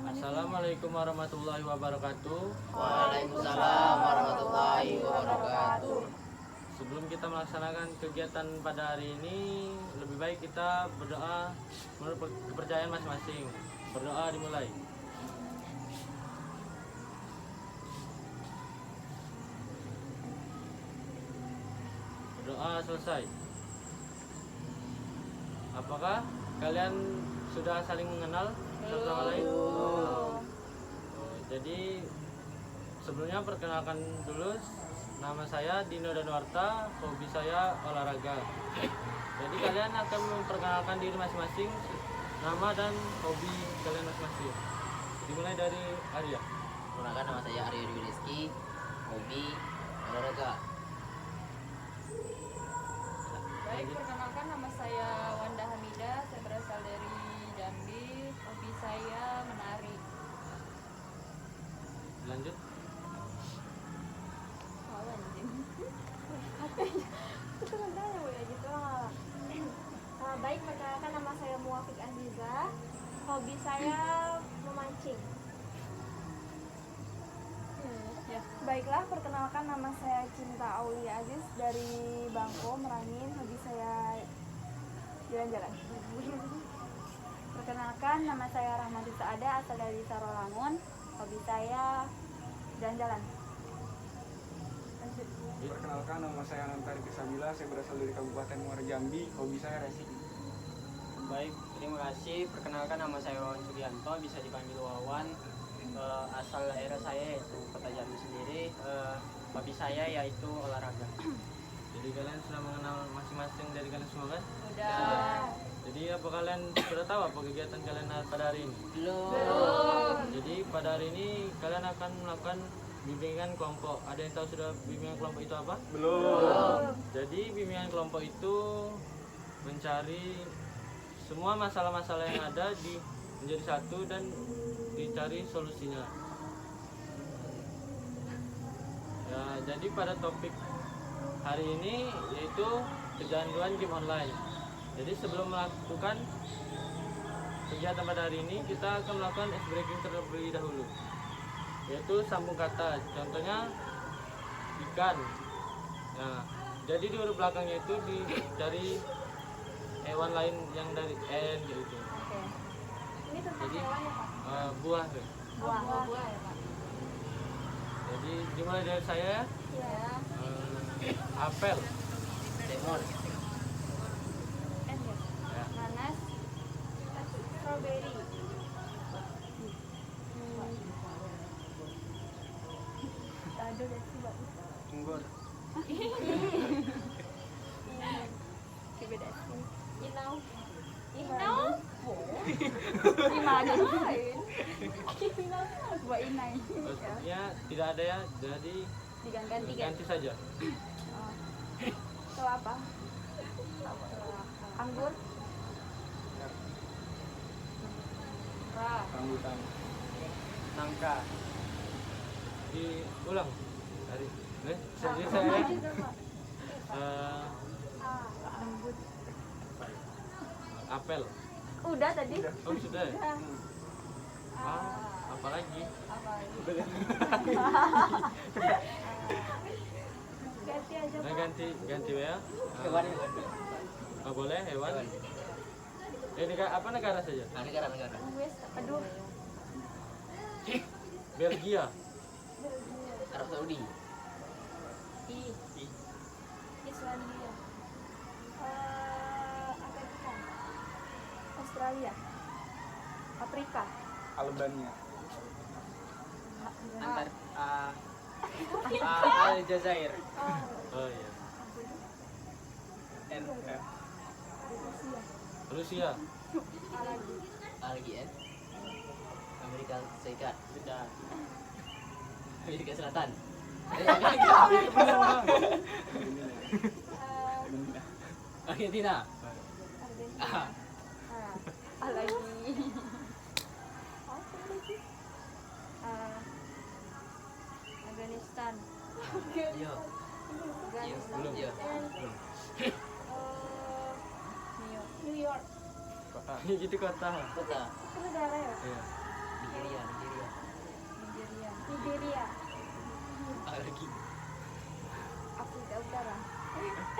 Assalamualaikum warahmatullahi wabarakatuh. Waalaikumsalam warahmatullahi wabarakatuh. Sebelum kita melaksanakan kegiatan pada hari ini, lebih baik kita berdoa menurut kepercayaan masing-masing. Berdoa dimulai. Berdoa selesai. Apakah kalian sudah saling mengenal satu sama lain? Jadi sebelumnya perkenalkan dulu, nama saya Dino Danuarta, hobi saya olahraga. Jadi kalian akan memperkenalkan diri masing-masing, nama dan hobi kalian masing-masing. Dimulai dari Arya. Perkenalkan, nama saya Aryo Dwi Rizky, hobi olahraga. Baik, perkenalkan nama saya Wanda Hamidah, saya berasal dari Jambi, hobi saya menari. Lanjut. Oh, anjing. Itu kan tanya ya gitu. Baik, perkenalkan nama saya Muafik Aziza. Hobi saya memancing. Ya. Baiklah, perkenalkan nama saya Cinta Aulia Aziz dari Bangko, Merangin. Hobi saya jalan-jalan. Perkenalkan nama saya Rahmadi Saada, asal dari Sarolangun. Hobi saya jalan-jalan. Lanjut. Perkenalkan, nama saya Anantari Kisabila, saya berasal dari Kabupaten Muara Jambi, hobi saya racing. Baik, terima kasih. Perkenalkan, nama saya Wawan Sugianto, bisa dipanggil Wawan. Asal daerah saya yaitu Kota Jambi sendiri. Hobi saya yaitu olahraga. Jadi kalian sudah mengenal masing-masing dari kalian semua kan? Udah. Jadi apa kalian sudah tahu apa kegiatan kalian pada hari ini? Belum. Jadi pada hari ini kalian akan melakukan bimbingan kelompok. Ada yang tahu sudah bimbingan kelompok itu apa? Belum. Jadi bimbingan kelompok itu mencari semua masalah-masalah yang ada menjadi satu dan dicari solusinya. Ya, jadi pada topik hari ini yaitu kecanduan game online. Jadi sebelum melakukan kegiatan pada hari ini, kita akan melakukan ice breaking terlebih dahulu, yaitu sambung kata. Contohnya ikan. Nah, jadi di huruf belakangnya itu dicari hewan lain yang dari N gitu. Oke. Ini tentang Jadi hewan ya, Pak? buah tuh. Buah ya, Pak. Jadi dimulai dari saya, Ya. apel. Lemon, N ya. Ya. Nanas. Strawberry. Aduh, deh sih, Mbak. Enggor. Beda sih. Inau. Inau. Gimana lain? Buat inai. Maksudnya tidak ada ya, jadi Diganti kan? ganti saja. Itu apa? Anggur. Ra. Rambutan. Nangka. Diulang tadi. Jadi saya Anggur. apel. Udah tadi. Oh sudah ya? Udah. Apalagi? Ganti aja, Nah, Pak. ganti ya. hewan, Boleh hewan. Apa negara saja? negara. Wes, aduh. Belgia. Arab Saudi, Islandia. Amerika. Australia. Afrika. Albania. Aljazair. Oh iya. Rusia. Rusia. lagi Amerika Serikat, Sudah. Amerika Selatan, Argentina, Argentina. Lagi. Apa lagi? Afghanistan. iya, Afghanistan. iya, New York. Kota. Gitu kota. kota, Itu negara ya? Iya. di Nigeria. Nigeria, Lagi. Afrika Utara.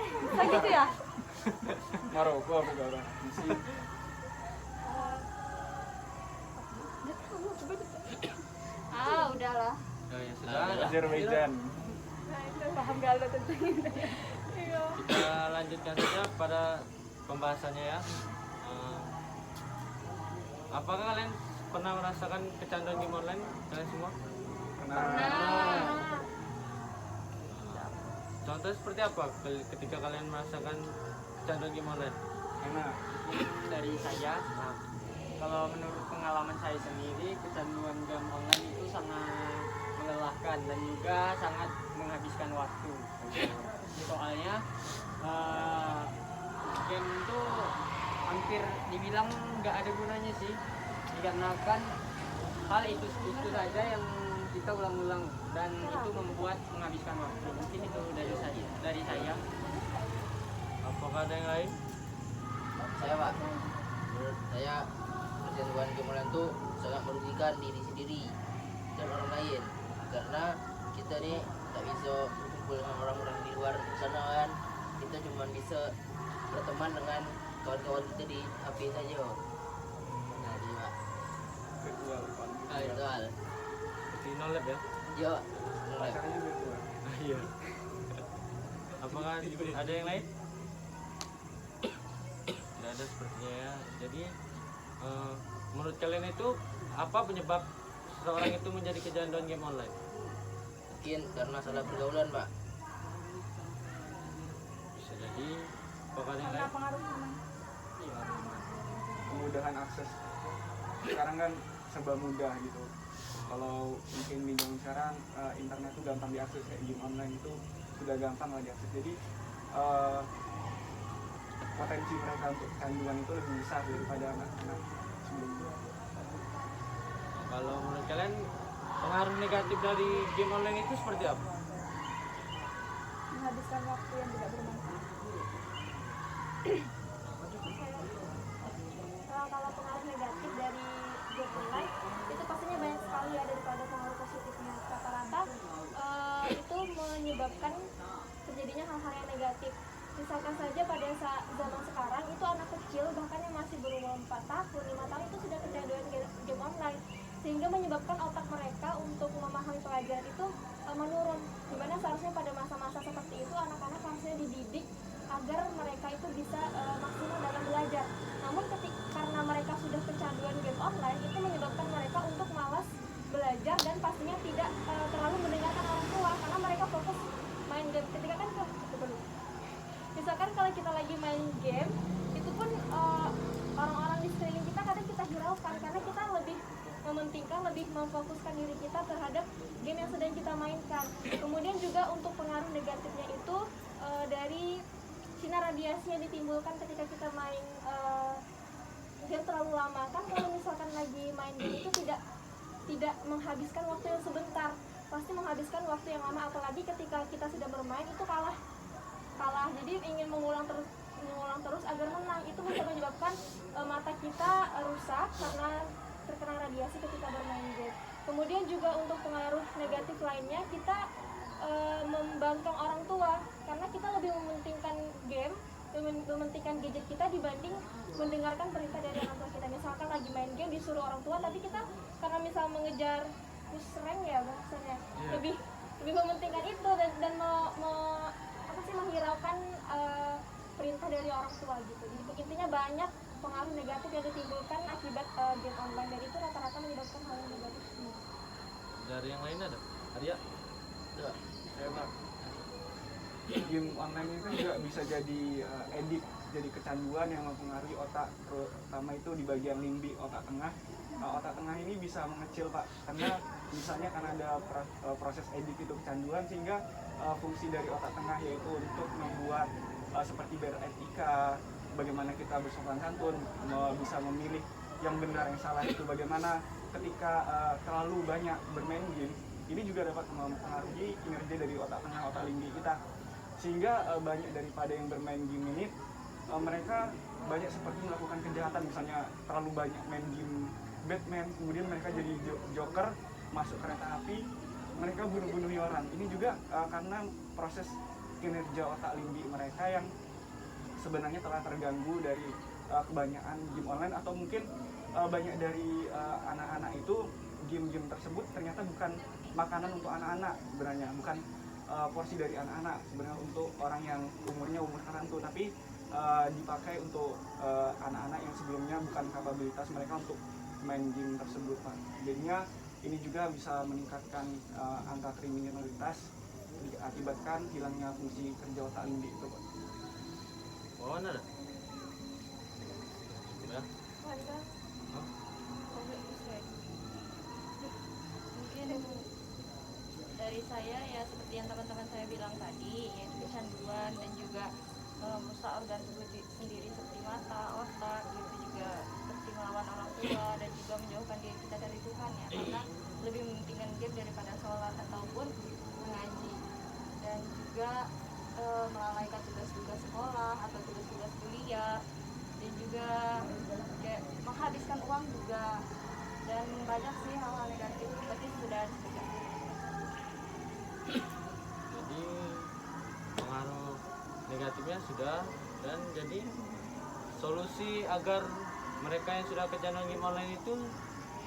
Bisa gitu ya? Maroko apa enggak? Misi. Udahlah. Oh ya sudah. Azerbaijan. Nah itu paham gak lo tentang itu? Iya. Kita lanjutkan saja pada pembahasannya ya. Apakah kalian pernah merasakan kecanduan game online? Kalian semua? Nah, Contoh seperti apa ketika kalian merasakan kecanduan game online? Enak. Dari saya, nah, kalau menurut pengalaman saya sendiri, kecanduan game online itu sangat melelahkan dan juga sangat menghabiskan waktu. Soalnya game itu hampir dibilang nggak ada gunanya sih, dikarenakan hal itu saja yang kita ulang-ulang dan itu membuat menghabiskan waktu. Mungkin itu dari saya. Apakah ada yang lain? Saya Pak, menurut saya kecanduan game online itu sangat merugikan diri sendiri dan orang lain, karena kita nih tak bisa berkumpul dengan orang-orang di luar sana kan, kita cuma bisa berteman dengan kawan-kawan kita di HP saja. Nah dia Pak, Virtual. virtual. Seperti nolep ya? Ya, mulai. Pacarnya virtual. Iya. Apakah ada yang lain? Tidak ada sepertinya ya. Jadi menurut kalian itu apa penyebab seseorang itu menjadi kecanduan game online? Mungkin karena salah pergaulan Pak. Bisa jadi. Apakah ada yang karena lain? pengaruh teman. Kemudahan akses. Sekarang kan serba mudah gitu. Kalau mungkin di zaman sekarang internet itu gampang diakses, kayak game online itu sudah gampang lah diakses. Jadi potensi mereka untuk kecanduan itu lebih besar daripada anak-anak sebelumnya. Kalau menurut kalian pengaruh negatif dari game online itu seperti apa? Menghabiskan waktu yang tidak bermanfaat. Kalau pengaruh negatif dari game online itu pastinya banyak sekali ya daripada pengaruh positifnya. Rata-rata itu menyebabkan terjadinya hal-hal yang negatif. Misalkan saja pada zaman sekarang itu anak kecil bahkan yang masih berumur 4 tahun, 5 tahun itu sudah kecanduan game online, sehingga menyebabkan otak mereka untuk memahami pelajaran itu menurun. Dimana seharusnya pada masa-masa seperti itu anak-anak harusnya dididik agar mereka itu bisa maksimal dalam belajar. Namun karena mereka sudah kecanduan game online itu menyebabkan mereka untuk malas belajar dan pastinya tidak terlalu mendengarkan orang tua karena mereka fokus main game. Ketika kan misalkan kalau kita lagi main game itu pun orang-orang di sekeliling kita kadang kita hiraukan karena kita lebih mementingkan, lebih memfokuskan diri kita terhadap game yang sedang kita mainkan. Kemudian juga untuk pengaruh negatifnya itu dari sinar radiasi yang ditimbulkan ketika kita main game terlalu lama. Kan kalau misalkan lagi main game itu tidak menghabiskan waktu yang sebentar, pasti menghabiskan waktu yang lama, apalagi ketika kita sudah bermain itu kalah, jadi ingin mengulang terus agar menang. Itu bisa menyebabkan mata kita rusak karena terkena radiasi ketika bermain game. Kemudian juga untuk pengaruh negatif lainnya, kita membangkang orang tua karena kita lebih mementingkan game, mementingkan gadget kita dibanding mendengarkan perintah dari orang tua kita. Misalkan lagi main game disuruh orang tua, tapi kita karena misal mengejar push rank ya bahasanya, lebih mementingkan itu dan menghiraukan perintah dari orang tua gitu. Jadi intinya banyak pengaruh negatif yang ditimbulkan akibat game online, dan itu rata-rata menyebabkan hal yang negatif semua. Dari yang lain ada? Arya? Hebat. Game online itu juga bisa jadi edik, jadi kecanduan yang mempengaruhi otak, terutama itu di bagian limbi otak tengah. Otak tengah ini bisa mengecil Pak, karena misalnya karena ada proses edik itu kecanduan, sehingga fungsi dari otak tengah yaitu untuk membuat seperti beretika, bagaimana kita bersopan santun, bisa memilih yang benar yang salah itu bagaimana. Ketika terlalu banyak bermain game, ini juga dapat mempengaruhi kinerja dari otak tengah, otak limbi kita, sehingga banyak daripada yang bermain game ini mereka banyak seperti melakukan kejahatan, misalnya terlalu banyak main game Batman, kemudian mereka jadi Joker, masuk kereta api, mereka bunuh-bunuhi orang. Ini juga karena proses kinerja otak limbi mereka yang sebenarnya telah terganggu dari kebanyakan game online, atau mungkin banyak dari anak-anak itu game-game tersebut ternyata bukan makanan untuk anak-anak sebenarnya, bukan porsi dari anak-anak sebenarnya, untuk orang yang umurnya umur tertentu, tapi dipakai untuk anak-anak yang sebelumnya bukan kapabilitas mereka untuk main game tersebut, Pak. Jadinya ini juga bisa meningkatkan angka kriminalitas diakibatkan hilangnya fungsi kerja otak limbi itu, Pak. Oh, ada. Ya. Wanda, Mungkin dari saya ya seperti yang teman-teman saya bilang tadi, yaitu kecanduan dan juga merusak organ tubuh sendiri seperti mata, otak, gitu juga seperti melawan orang tua dan juga menjauhkan diri kita dari Tuhan ya, karena lebih mementingkan game daripada sholat ataupun mengaji, dan juga melalaikan tugas-tugas sekolah atau tugas-tugas kuliah, dan juga kayak menghabiskan uang juga, dan banyak sih hal-hal negatif seperti sudah disebutkan. Jadi pengaruh negatifnya sudah, dan jadi solusi agar mereka yang sudah kecanduan game online itu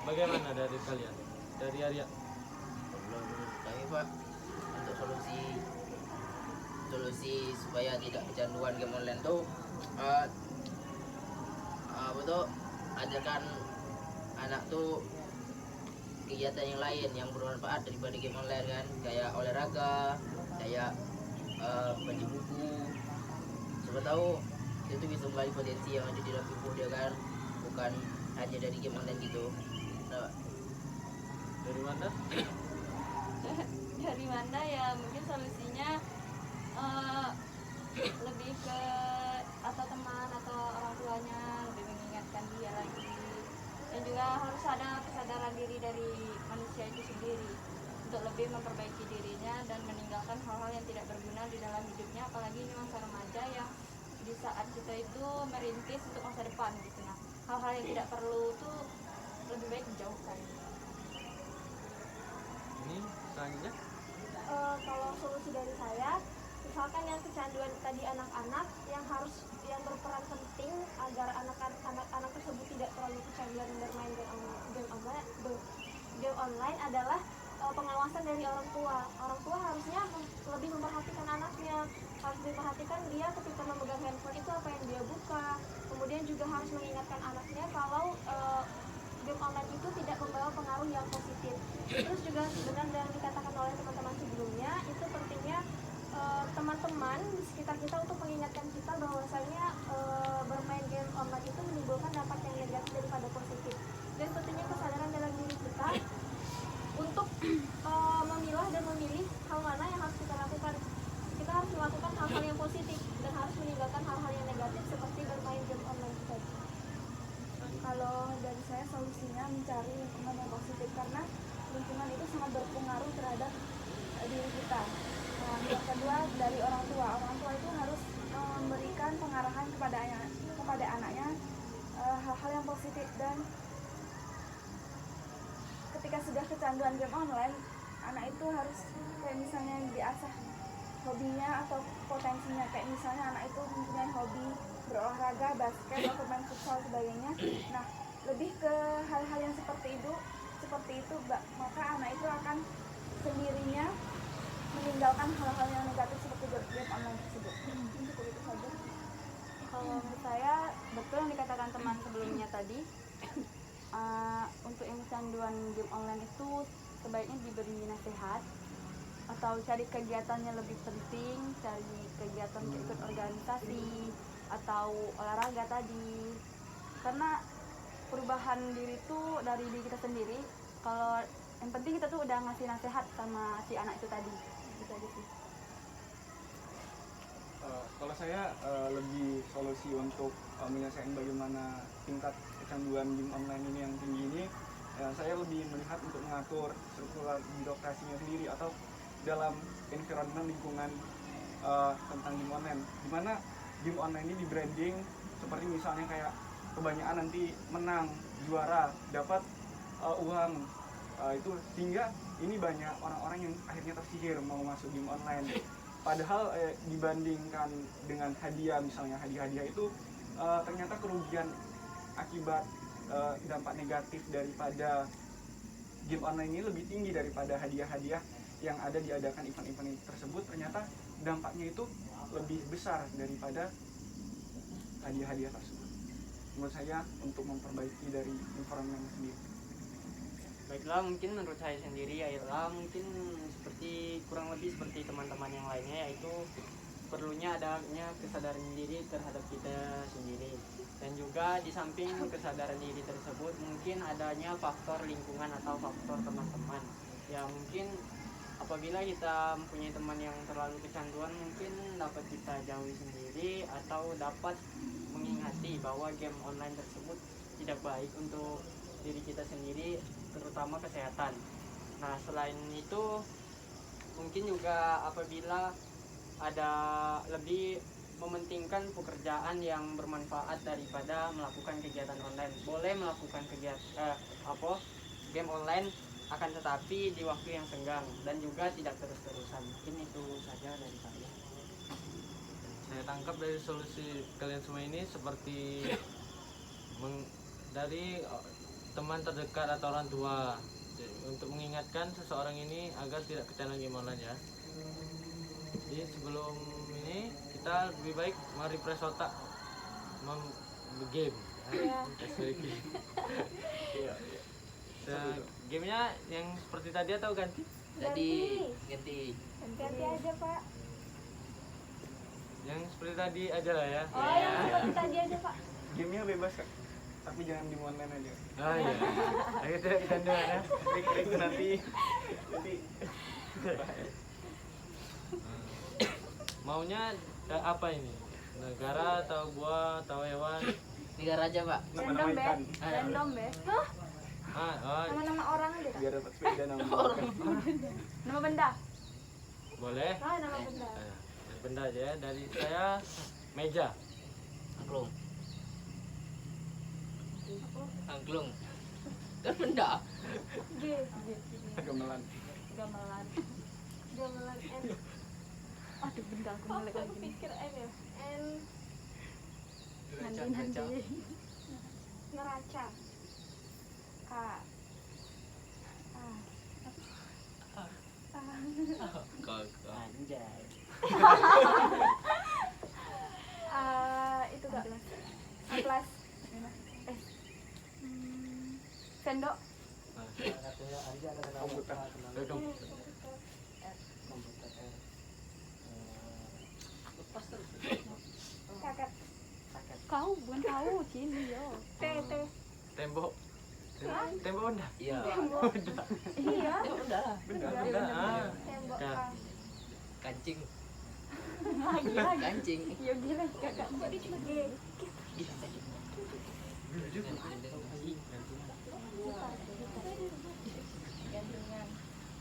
bagaimana dari kalian? Dari Arya? Kalau menurut kami Pak, untuk solusi supaya tidak kecanduan game online tuh betul, ajarkan anak tuh kegiatan yang lain yang bermanfaat daripada game online kan, kayak olahraga, kayak baca buku. Siapa tahu itu bisa menggali potensi yang ada di dalam tubuh dia kan, bukan hanya dari game online gitu. Nah, Dari mana? Dari mana ya, mungkin solusinya lebih ke atau teman atau orang tuanya lebih mengingatkan dia lagi, dan juga harus ada kesadaran diri dari manusia itu sendiri untuk lebih memperbaiki dirinya dan meninggalkan hal-hal yang tidak berguna di dalam hidupnya, apalagi ini masa remaja yang di saat kita itu merintis untuk masa depan gitu. Nah, hal-hal yang tidak perlu tuh lebih baik dijauhkan. Ini selanjutnya? kalau solusi dari saya, misalkan yang kecanduan tadi anak-anak, yang berperan penting agar anak-anak tersebut tidak terlalu kecanduan bermain game online adalah pengawasan dari orang tua. Orang tua harusnya lebih memperhatikan anaknya, harus diperhatikan dia ketika memegang handphone itu apa yang dia buka. Kemudian juga harus mengingatkan anaknya kalau game online itu tidak membawa pengaruh yang positif. Terus juga benar yang dikatakan oleh teman-teman sebelumnya, itu pentingnya teman-teman di sekitar kita untuk mengingatkan kita bahwasanya bermain game online itu menimbulkan dampak yang negatif daripada positif. Dan pentingnya kesadaran dalam diri kita untuk memilah dan memilih hal mana yang harus kita lakukan. Kita harus melakukan hal-hal yang positif dan harus meninggalkan hal-hal yang negatif seperti bermain game online tadi. Kalau dari saya solusinya mencari lingkungan yang positif, karena lingkungan itu sangat berpengaruh terhadap diri kita. Nah, yang kedua dari orang tua itu harus memberikan pengarahan kepada anaknya hal-hal yang positif, dan ketika sudah kecanduan game online, anak itu harus kayak misalnya diasah hobinya atau potensinya, kayak misalnya anak itu mempunyai hobi berolahraga, basket atau main futsal sebagainya. Nah, lebih ke hal-hal yang seperti itu, maka anak itu akan sendirinya meninggalkan hal-hal yang negatif seperti game online tersebut. Cukup itu saja. Kalau menurut saya betul yang dikatakan teman sebelumnya tadi. Untuk yang kecanduan game online itu sebaiknya diberi nasihat atau cari kegiatannya lebih penting, cari kegiatan untuk ikut organisasi atau olahraga tadi, karena perubahan diri itu dari diri kita sendiri. Kalau yang penting kita tuh udah ngasih nasihat sama si anak itu tadi, gitu aja sih. Kalau saya lebih solusi untuk menyelesaikan bagaimana tingkat kecanduan game online ini yang tinggi ini, saya lebih melihat untuk mengatur struktural birokrasinya sendiri atau dalam environment lingkungan tentang game online, dimana game online ini di branding seperti misalnya kayak kebanyakan nanti menang, juara, dapat uang. Itu sehingga ini banyak orang-orang yang akhirnya tersihir mau masuk game online. Padahal dibandingkan dengan hadiah, misalnya hadiah-hadiah itu ternyata kerugian akibat dampak negatif daripada game online ini lebih tinggi daripada hadiah-hadiah yang ada diadakan event-event tersebut. Ternyata dampaknya itu lebih besar daripada hadiah-hadiah tersebut. Menurut saya untuk memperbaiki dari environment sendiri. Baiklah, mungkin menurut saya sendiri adalah mungkin kurang lebih seperti teman-teman yang lainnya, yaitu perlunya adanya kesadaran diri terhadap kita sendiri. Dan juga di samping kesadaran diri tersebut mungkin adanya faktor lingkungan atau faktor teman-teman. Ya mungkin apabila kita mempunyai teman yang terlalu kecanduan, mungkin dapat kita jauhi sendiri atau dapat mengingati bahwa game online tersebut tidak baik untuk diri kita sendiri, terutama kesehatan. Nah, selain itu mungkin juga apabila ada lebih mementingkan pekerjaan yang bermanfaat daripada melakukan kegiatan online. Boleh melakukan game online, akan tetapi di waktu yang senggang dan juga tidak terus-terusan. Mungkin itu saja dari saya. Saya tangkap dari solusi kalian semua ini seperti dari teman terdekat atau orang tua, untuk mengingatkan seseorang ini agar tidak kecanduan game online ya. Jadi sebelum ini kita lebih baik merefresh otak game. Iya. Gamenya yang seperti tadi atau ganti? Tadi ganti. Ganti aja Pak. Yang seperti tadi aja lah ya. Oh yang seperti tadi aja Pak. Gamenya bebas Kak, tapi jangan di online aja. Oh iya. Ayo tidak kecanduan ya. Trik-trik nanti Maunya apa ini? Negara atau buah atau hewan? Negara aja Pak. Random be, random be. Hah? Nama-nama orang aja Kak? biar dapat sepeda nama Nama benda. Boleh. Oh nama benda. Benda aja ya. Dari saya meja. Angklung. Angklung. Kan benda. G. gamelan. Gamelan. Gamelan N. Aduh benda aku melek lagi. Aku pikir N ya. N. Nanti. Neraca. A. Anjay. Itu Kak. Atlas. Sendok. Komputer. Kaket. Kau bukan kau, Cini yo. T. Tembok. Tembok benda. Iya. Iya. Ya udah. Benda. Tembok. Ya. Kancing. Lagi. Kancing. Ya gila kakak. G.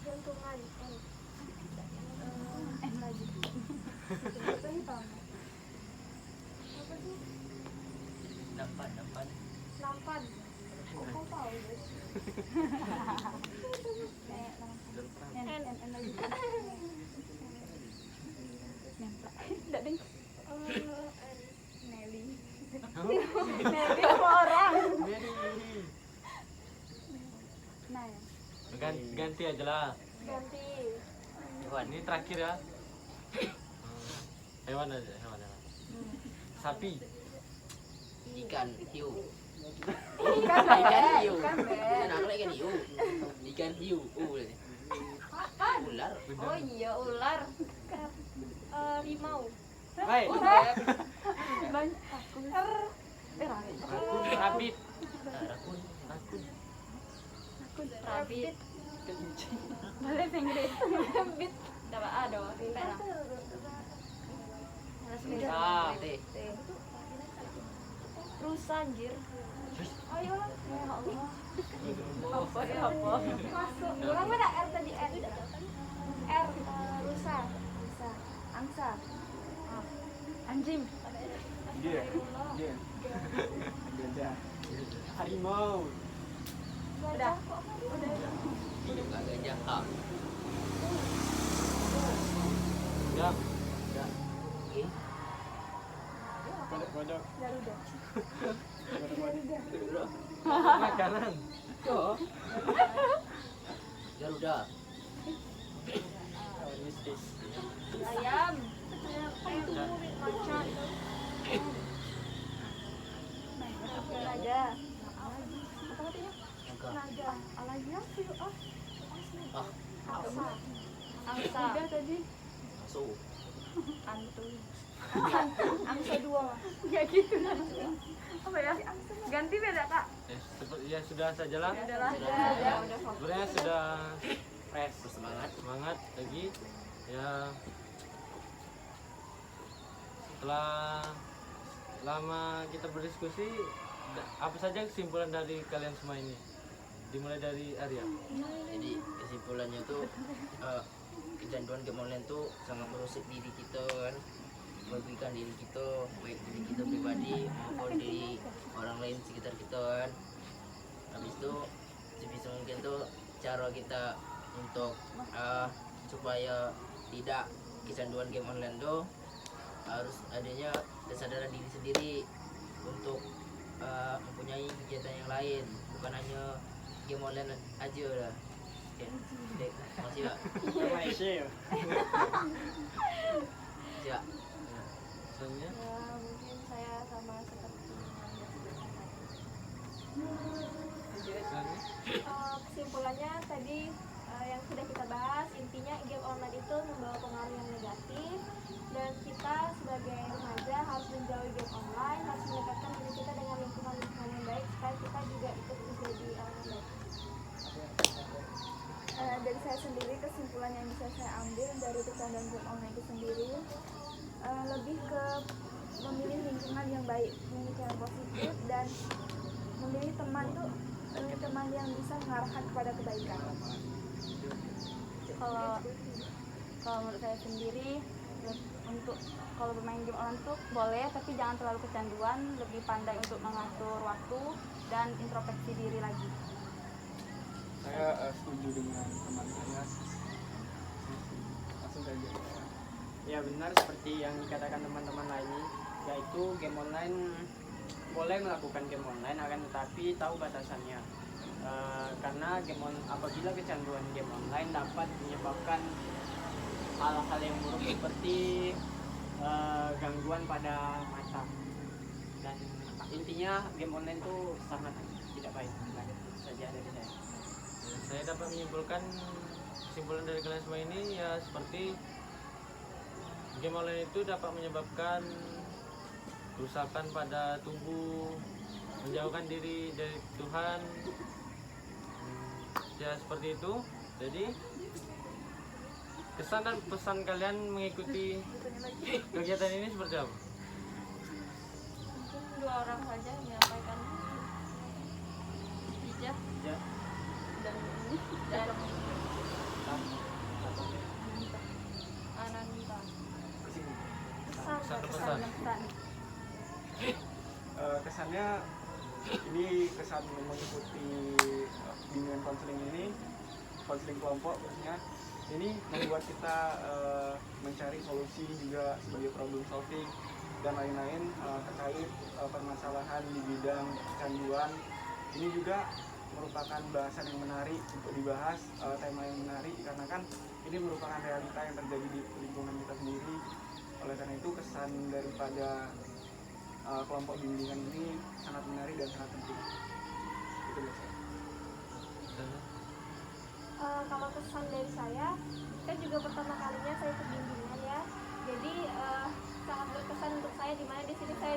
Gantungan. N lagi. Apa nih Pak? Apa sih? Nampan. Nampan. Kok kau tahu guys? N lagi. Enggak ding. Nelly. Nelly sama orang. Nah ya. Ganti aja lah. Ganti. Hewan. Ini terakhir ya. Hewan aja, hewan. Sapi. Ikan hiu. Ikan hiu. Ikan be. Kenapa ikan hiu? Ikan hiu. Ular. Oh iya ular. Rimau. Baik. Banyak aku. Rabit. Rakun. Rabbit. Boleh Inggris. Rabbit. Dapat ada. Perak. Ah. Tete. Rusa anjir. Ayo. Ya Allah. Apa ya apa? Masuk. Ulang mana R tadi R. R. Rusa. Angsa. Anjing. Dia. Beda. Harimau. Udah. Agak jahat. Ya, Oke. Kodok. Garuda. makanan. Garuda. Mistis. Ayam. Macan. Naga. Apa katanya? Naga. Naga. Alanya sih. Ah, Angsa. Angsa. Udah tadi. masuk. Antu. Angsa 2. Ya gitu. Apa ya? Ganti beda, Kak. Ya sudah sajalah. Adalah. Udah. Sebenarnya sudah Fresh. semangat lagi. Ya setelah lama kita berdiskusi, apa saja kesimpulan dari kalian semua ini? Dimulai dari Arya. Jadi kesimpulannya tuh kecanduan game online tuh sangat merusak diri kita kan, merugikan diri kita, baik diri kita pribadi maupun diri orang lain sekitar kita kan. Habis itu sebisa mungkin tuh cara kita untuk supaya tidak kecanduan game online tuh harus adanya kesadaran diri sendiri untuk mempunyai kegiatan yang lain, bukan hanya game online aja lah. Oke, dek, masih Pak. Malaysia. Siap. Misalnya, Ya mungkin saya sama seperti yang disebutkan tadi. misalnya. Kesimpulannya tadi yang sudah kita bahas, intinya game online itu membawa pengaruh yang negatif, dan kita sebagai remaja harus menjauhi game online, harus mendekatkan diri kita dengan lingkungan yang baik supaya kita juga ikut menjadi orang yang baik. Dari saya sendiri, kesimpulan yang bisa saya ambil dari kecanduan game online itu sendiri lebih ke memilih lingkungan yang baik, memilih yang positif, dan memilih teman tuh teman yang bisa mengarahkan kepada kebaikan. Kalau menurut saya sendiri, untuk kalau bermain game online tuh boleh, tapi jangan terlalu kecanduan, lebih pandai untuk mengatur waktu dan introspeksi diri lagi. Saya setuju dengan teman saya. Langsung saja. Ya benar seperti yang dikatakan teman-teman lainnya, yaitu game online boleh melakukan game online, akan tetapi tahu batasannya. Karena apabila kecanduan game online dapat menyebabkan hal-hal yang buruk seperti gangguan pada mata, dan intinya game online itu sangat tidak baik. Itu saja dari saya. Saya dapat menyimpulkan kesimpulan dari kalian semua ini ya seperti game online itu dapat menyebabkan kerusakan pada tubuh, menjauhkan diri dari Tuhan. Ya seperti itu. Jadi kesan dan pesan kalian mengikuti kegiatan ini seperti apa? Mungkin 2 orang saja yang menyampaikan. Ijah Ya. dan Ananta. Pesan. Kesannya ini kesan mengikuti bimbingan konseling ini, konseling kelompok maksudnya, ini membuat kita mencari solusi juga sebagai problem solving dan lain-lain terkait permasalahan di bidang kecanduan. Ini juga merupakan bahasan yang menarik untuk dibahas, tema yang menarik karena kan ini merupakan realita yang terjadi di lingkungan kita sendiri. Oleh karena itu kesan daripada kelompok bimbingan ini sangat menarik dan sangat penting. Itu biasa. Kalau kesan dari saya, kan juga pertama kalinya saya ikut bimbingan ya. Jadi sangat berkesan untuk saya, di mana di sini saya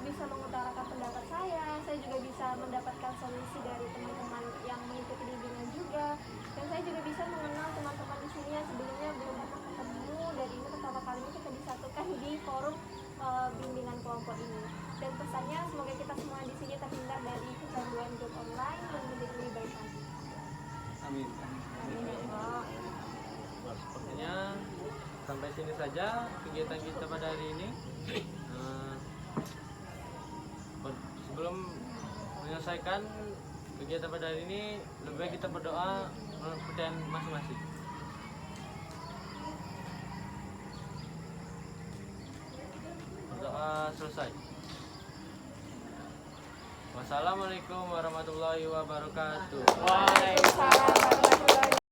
bisa mengutarakan pendapat saya juga bisa mendapatkan solusi dari teman-teman yang mengikuti bimbingan juga, dan saya juga bisa mengenal teman-teman di sini yang sebelumnya belum pernah ketemu, dan ini pertama kalinya kita disatukan di forum bimbingan kelompok ini. Dan pesannya semoga kita semua di sini terhindar dari kecanduan game online dan menjadi lebih baik lagi. Amin. Sepertinya sampai sini saja kegiatan kita pada hari ini. Sebelum menyelesaikan kegiatan pada hari ini, lebih baik kita berdoa menurut kepercayaan masing-masing. Berdoa selesai. Wassalamualaikum warahmatullahi wabarakatuh. Waalaikumsalam warahmatullahi